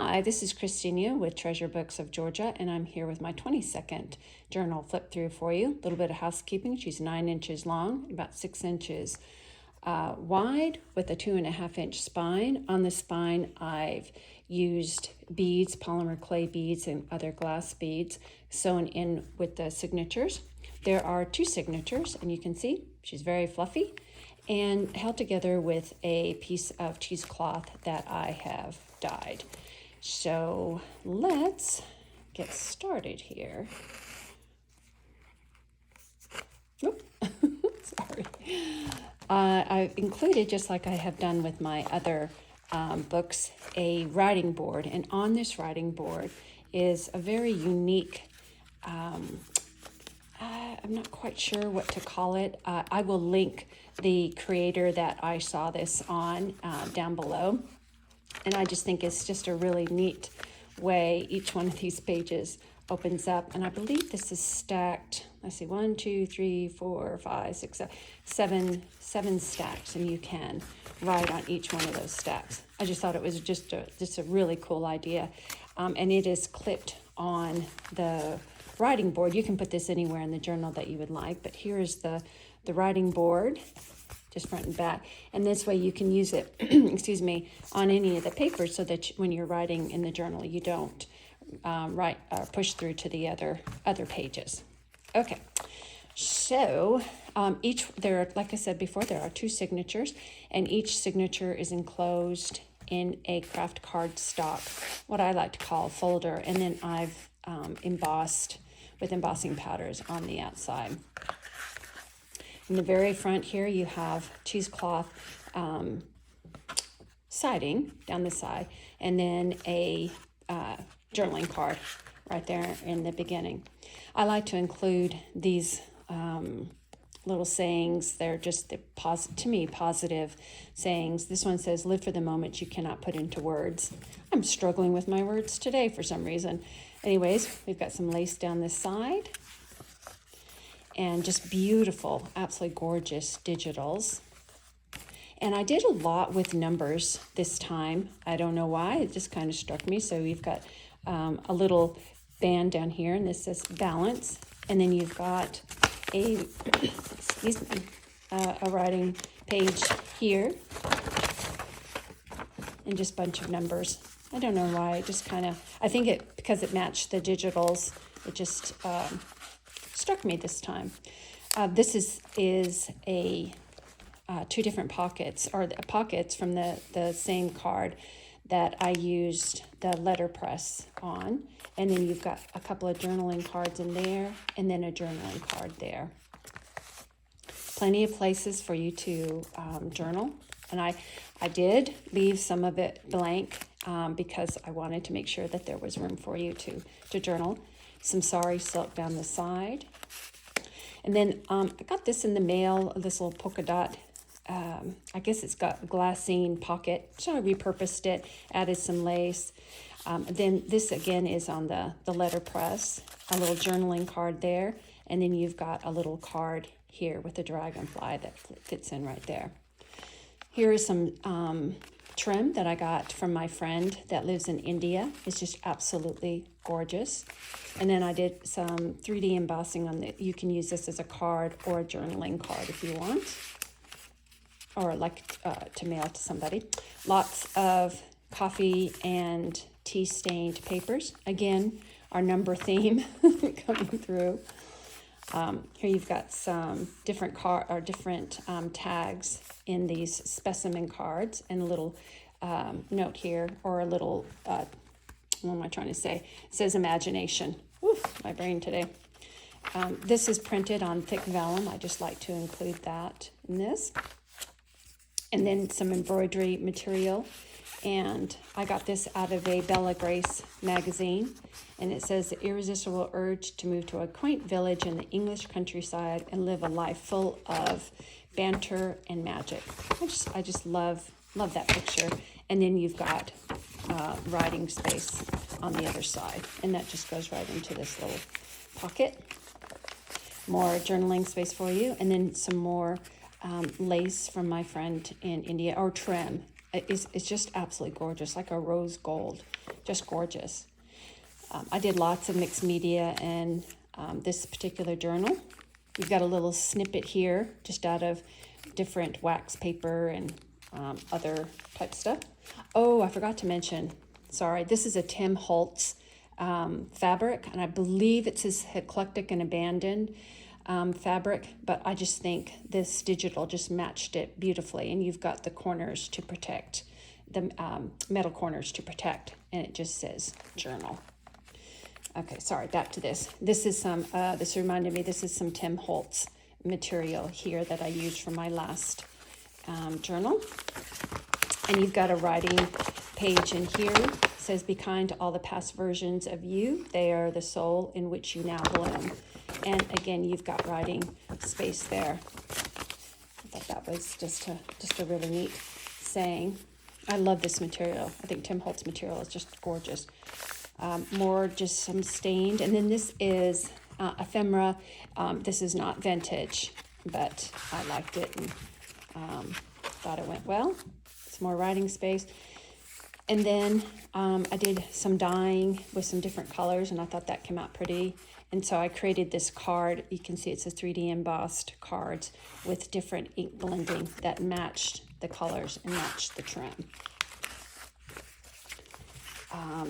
Hi, this is Christina with Treasure Books of Georgia, and I'm here with my 22nd journal flip through for you. A little bit of housekeeping. She's 9 inches long, about 6 inches wide, with a 2.5-inch spine. On the spine, I've used beads, polymer clay beads, and other glass beads sewn in with the signatures. There are 2 signatures, and you can see she's very fluffy and held together with a piece of cheesecloth that I have dyed. So let's get started here. Oop. Sorry. I've included, just like I have done with my other books, a writing board. And on this writing board is a very unique, I'm not quite sure what to call it. I will link the creator that I saw this on down below. And I just think it's just a really neat way each one of these pages opens up. And I believe this is stacked, let's see, 1, 2, 3, 4, 5, 6, 7 stacks. And you can write on each one of those stacks. I just thought it was just a really cool idea. And it is clipped on the writing board. You can put this anywhere in the journal that you would like. But here is the writing board, just front and back, and this way you can use it excuse me, on any of the papers, so that when you're writing in the journal you don't push through to the other pages. Okay, so like I said before, there are 2 signatures, and each signature is enclosed in a Kraft Cardstock, what I like to call a folder, and then I've embossed with embossing powders on the outside. In the very front here, you have cheesecloth siding down the side, and then a journaling card right there in the beginning. I like to include these little sayings. They're just, to me, positive sayings. This one says, "Live for the moment you cannot put into words." I'm struggling with my words today for some reason. Anyways, we've got some lace down this side. And just beautiful, absolutely gorgeous digitals. And I did a lot with numbers this time. I don't know why, it just kind of struck me. So you've got a little band down here, and this says balance. And then you've got a writing page here, and just a bunch of numbers. I don't know why, it just kind of, I think because it matched the digitals, it just struck me this time. This is a 2 different pockets, or pockets from the same card that I used the letterpress on. And then you've got a couple of journaling cards in there, and then a journaling card there. Plenty of places for you to journal. And I did leave some of it blank because I wanted to make sure that there was room for you to journal. Some sari silk down the side. And then I got this in the mail, this little polka dot. I guess it's got a glassine pocket, so I repurposed it, added some lace. Then this again is on the letterpress, a little journaling card there. And then you've got a little card here with a dragonfly that fits in right there. Here is some trim that I got from my friend that lives in India. It's just absolutely gorgeous. And then I did some 3D embossing on it. You can use this as a card or a journaling card if you want, or like to mail to somebody. Lots of coffee and tea stained papers. Again, our number theme coming through. Here you've got some different tags in these specimen cards, and a little note here, or a little, what am I trying to say? It says imagination. Oof, my brain today. This is printed on thick vellum. I just like to include that in this. And then some embroidery material. And I got this out of a Bella Grace magazine. And it says, "The irresistible urge to move to a quaint village in the English countryside and live a life full of banter and magic." I just love that picture. And then you've got writing space on the other side. And that just goes right into this little pocket. More journaling space for you. And then some more lace from my friend in India, or trim. It's just absolutely gorgeous, like a rose gold. just gorgeous. I did lots of mixed media in this particular journal. You've got a little snippet here just out of different wax paper and other type stuff. Oh, I forgot to mention, sorry, this is a TimHoltz fabric, and I believe it says eclectic and abandoned fabric, but I just think this digital just matched it beautifully, and you've got the corners to protect, the metal corners to protect, and it just says journal. Okay, sorry, back to this. This is some, this reminded me, this is some TimHoltz material here that I used for my last journal. And you've got a writing page in here. It says, be kind to all the past versions of you. They are the soul in which you now bloom. And again, you've got writing space there. I thought that was just a really neat saying. I love this material. I think TimHoltz material is just gorgeous. More just some stained. And then this is ephemera. This is not vintage, but I liked it and thought it went well. Some more writing space. And then I did some dyeing with some different colors, and I thought that came out pretty. And so I created this card. You can see it's a 3D embossed cards with different ink blending that matched the colors and matched the trim.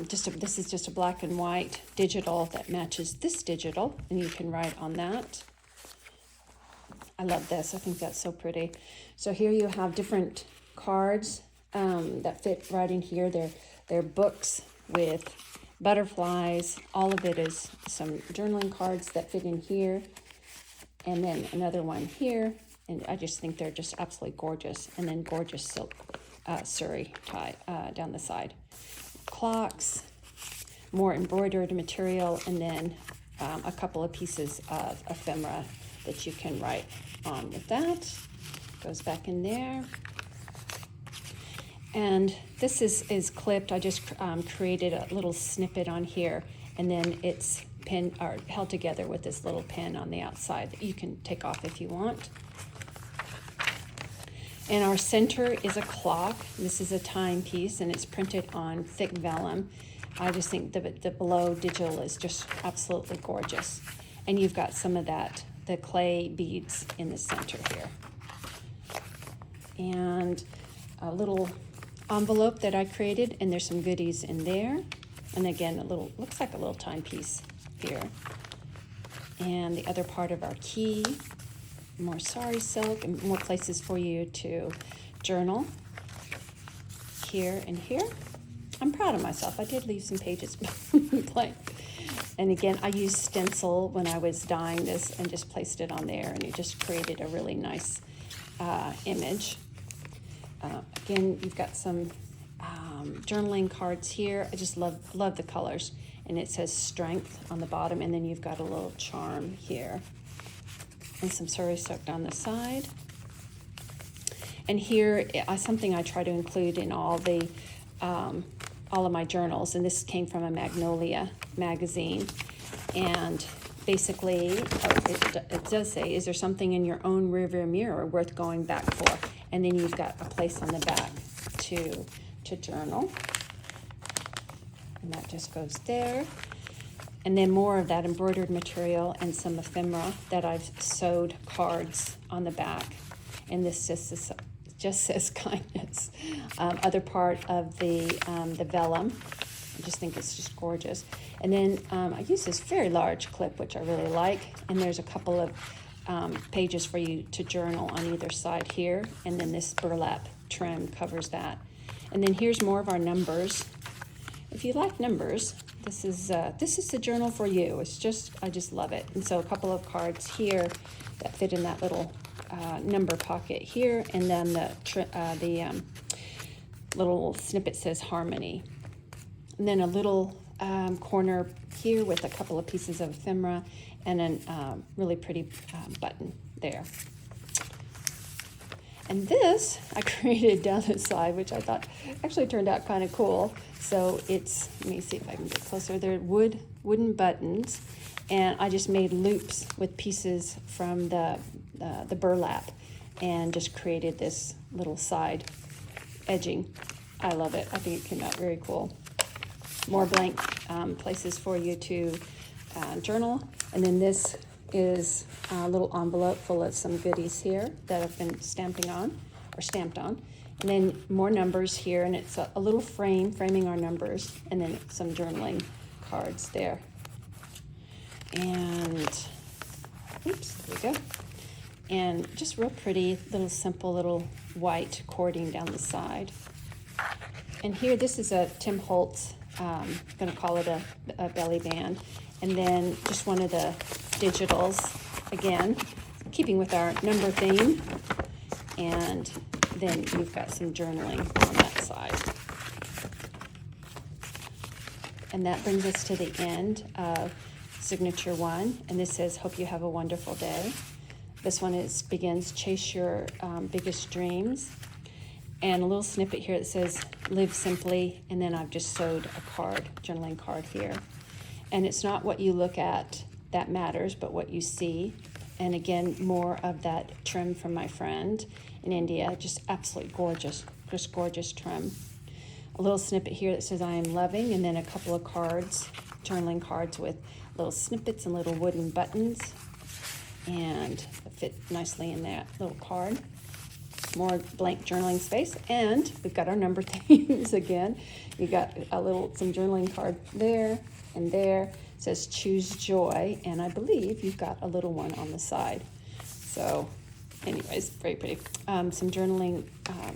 This is just a black and white digital that matches this digital, and you can write on that. I love this. I think that's so pretty. So here you have different cards that fit right in here. They're books with butterflies. All of it is some journaling cards that fit in here, and then another one here. And I just think they're just absolutely gorgeous. And then gorgeous silk suri tie down the side. Clocks, more embroidered material, and then a couple of pieces of ephemera that you can write on with that. Goes back in there. And this is clipped. I just created a little snippet on here, and then it's pinned or held together with this little pin on the outside that you can take off if you want. And our center is a clock. This is a timepiece, and it's printed on thick vellum. I just think the below digital is just absolutely gorgeous. And you've got some of that, the clay beads in the center here. And a little envelope that I created, and there's some goodies in there. And again, looks like a little timepiece here. And the other part of our key. More sari silk and more places for you to journal here and here. I'm proud of myself. I did leave some pages blank. And again, I used stencil when I was dyeing this and just placed it on there, and it just created a really nice image. Again, you've got some journaling cards here. I just love the colors. And it says strength on the bottom, and then you've got a little charm here. And some sari silk down the side. And here, something I try to include in all of my journals, and this came from a Magnolia magazine. And basically, it does say, is there something in your own rearview mirror worth going back for? And then you've got a place on the back to journal. And that just goes there. And then more of that embroidered material and some ephemera that I've sewed cards on the back. And this just says kindness. Other part of the vellum. I just think it's just gorgeous. And then I use this very large clip, which I really like. And there's a couple of pages for you to journal on either side here. And then this burlap trim covers that. And then here's more of our numbers. If you like numbers, this is the journal for you. I just love it. And so a couple of cards here that fit in that little number pocket here, and then the little snippet says harmony. And then a little corner here with a couple of pieces of ephemera, and then really pretty button there. And this I created down the side, which I thought actually turned out kind of cool. So it's, let me see if I can get closer. They're wooden buttons, and I just made loops with pieces from the burlap, and just created this little side edging. I love it. I think it came out very cool. more blank places for you to journal. And then this is a little envelope full of some goodies here that I've been stamped on. And then more numbers here, and it's a little frame, framing our numbers, and then some journaling cards there. And, oops, there we go. And just real pretty, little simple little white cording down the side. And here, this is a TimHoltz, I'm gonna call it a belly band. And then just one of the digitals, again, keeping with our number theme. And then you've got some journaling on that side. And that brings us to the end of signature 1. And this says, hope you have a wonderful day. This one begins, chase your biggest dreams. And a little snippet here that says, live simply. And then I've just sewed a card, journaling card here. And it's not what you look at that matters, but what you see. And again, more of that trim from my friend in India. Just absolutely gorgeous, just gorgeous trim. A little snippet here that says, I am loving, and then a couple of cards, journaling cards with little snippets and little wooden buttons. And fit nicely in that little card. More blank journaling space. And we've got our number themes again. You got some journaling card there and there. It says choose joy, and I believe you've got a little one on the side. So anyways, very pretty. Some journaling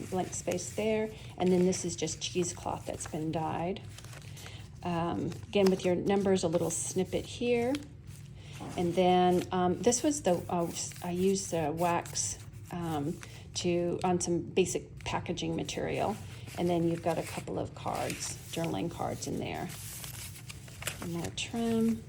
blank space there, and then this is just cheesecloth that's been dyed. Again, with your numbers, a little snippet here. And then this was I used the wax on some basic packaging material. And then you've got a couple of cards, journaling cards in there. More trim.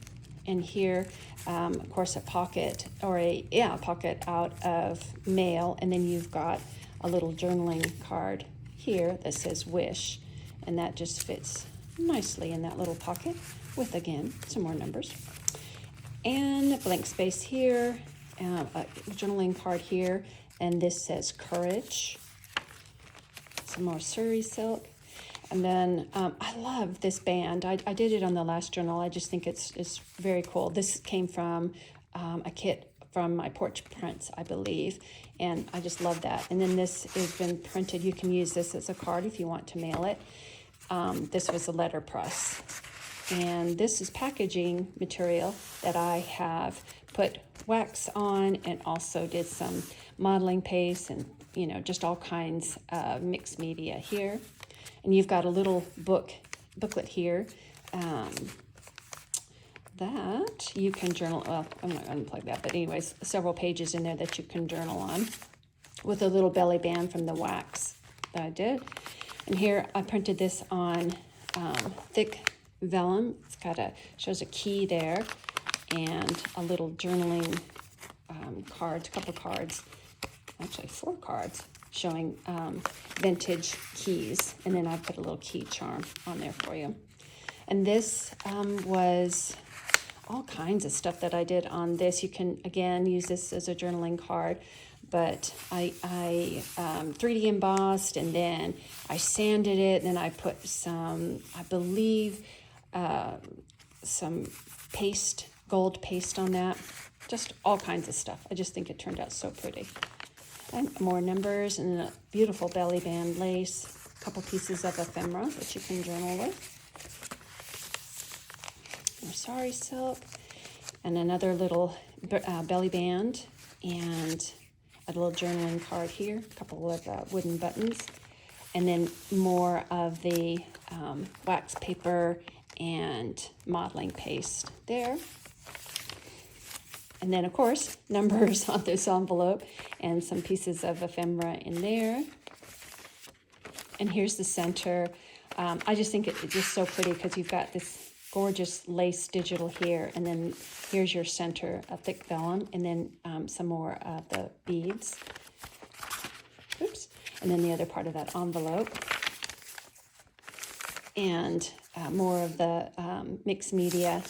And here, of course, a pocket pocket out of mail. And then you've got a little journaling card here that says wish. And that just fits nicely in that little pocket with, again, some more numbers. And a blank space here, a journaling card here. And this says courage. Some more Surrey silk. And then I love this band. I did it on the last journal. I just think it's very cool. This came from a kit from my Porch Prints, I believe. And I just love that. And then this has been printed. You can use this as a card if you want to mail it. This was a letterpress. And this is packaging material that I have put wax on and also did some modeling paste and, just all kinds of mixed media here. And you've got a little booklet here that you can journal. Well, I'm not going to unplug that, but anyways, several pages in there that you can journal on with a little belly band from the wax that I did. And here I printed this on thick vellum. It's shows a key there and a little journaling cards, a couple cards, actually 4 cards showing vintage keys. And then I put a little key charm on there for you. And this was all kinds of stuff that I did on this. You can, again, use this as a journaling card, but I 3D embossed, and then I sanded it, and then I put some, I believe, some paste, gold paste on that. Just all kinds of stuff. I just think it turned out so pretty. And more numbers and a beautiful belly band lace, a couple pieces of ephemera that you can journal with. More sari silk, and another little belly band, and a little journaling card here, a couple of wooden buttons, and then more of the wax paper and modeling paste there. And then, of course, numbers on this envelope and some pieces of ephemera in there. And here's the center. I just think it's just so pretty because you've got this gorgeous lace digital here, and then here's your center, a thick vellum, and then some more of the beads. Oops. And then the other part of that envelope. And more of the mixed media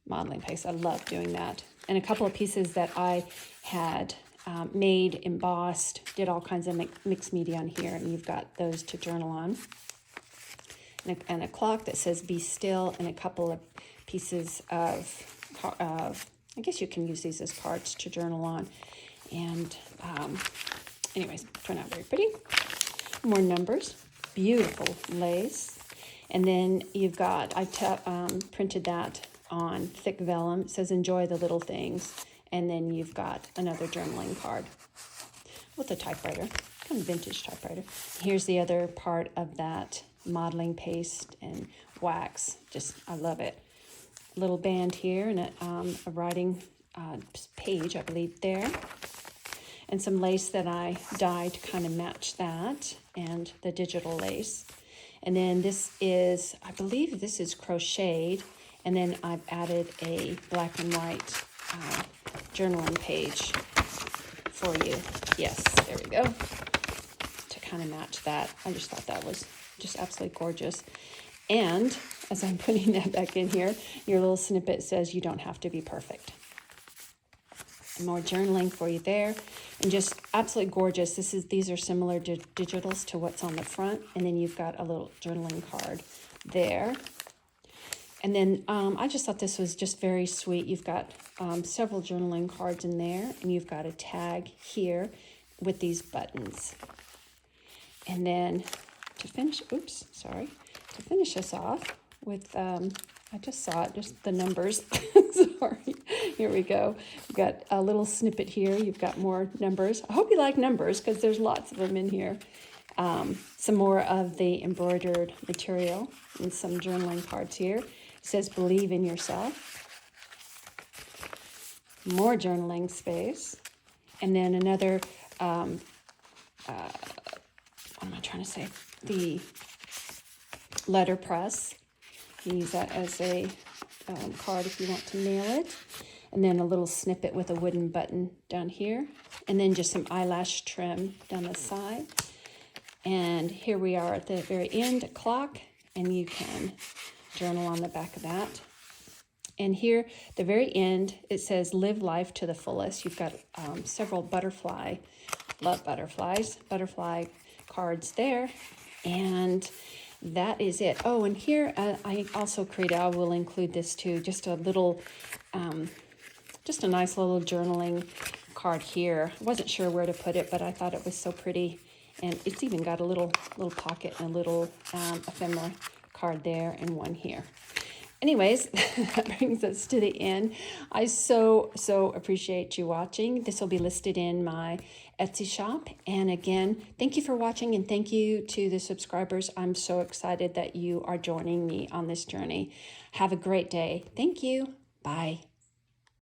modeling paste. I love doing that. And a couple of pieces that I had made, embossed, did all kinds of mixed media on here, and you've got those to journal on. and a clock that says "Be Still," and a couple of pieces of I guess you can use these as cards to journal on. And anyways, turned out very pretty. More numbers, beautiful lace. And then you've got, I printed that on thick vellum. It says "Enjoy the little things." And then you've got another journaling card with a typewriter, kind of vintage typewriter. Here's the other part of that modeling paste and wax. Just, I love it. Little band here and a writing page, I believe, there. And some lace that I dyed to kind of match that, and the digital lace. And then this is, I believe this is crocheted, and then I've added a black and white journaling page for you. Yes, there we go. To kind of match that. I just thought that was just absolutely gorgeous. And as I'm putting that back in here, your little snippet says "You don't have to be perfect." More journaling for you there, and just absolutely gorgeous. These are similar digitals to what's on the front, and then you've got a little journaling card there. And then I just thought this was just very sweet. You've got several journaling cards in there, and you've got a tag here with these buttons. And then to finish, to finish us off with, I just saw it, just the numbers. Sorry, here we go. You've got a little snippet here. You've got more numbers. I hope you like numbers because there's lots of them in here. Some more of the embroidered material and some journaling cards here. It says "Believe in yourself." More journaling space. And then another, what am I trying to say? The letterpress. You can use that as a card if you want to nail it. And then a little snippet with a wooden button down here. And then just some eyelash trim down the side. And here we are at the very end, a clock, and you can journal on the back of that. And here, the very end, it says "Live life to the fullest." You've got several butterfly, love butterflies, butterfly cards there. And that is it. Oh, and here I also created, I will include this too, just a little, just a nice little journaling card here. I wasn't sure where to put it, but I thought it was so pretty. And it's even got a little pocket and a little ephemera card there and one here. Anyways, that brings us to the end. I so appreciate you watching. This will be listed in my Etsy shop. And again, thank you for watching, and thank you to the subscribers. I'm so excited that you are joining me on this journey. Have a great day. Thank you. Bye.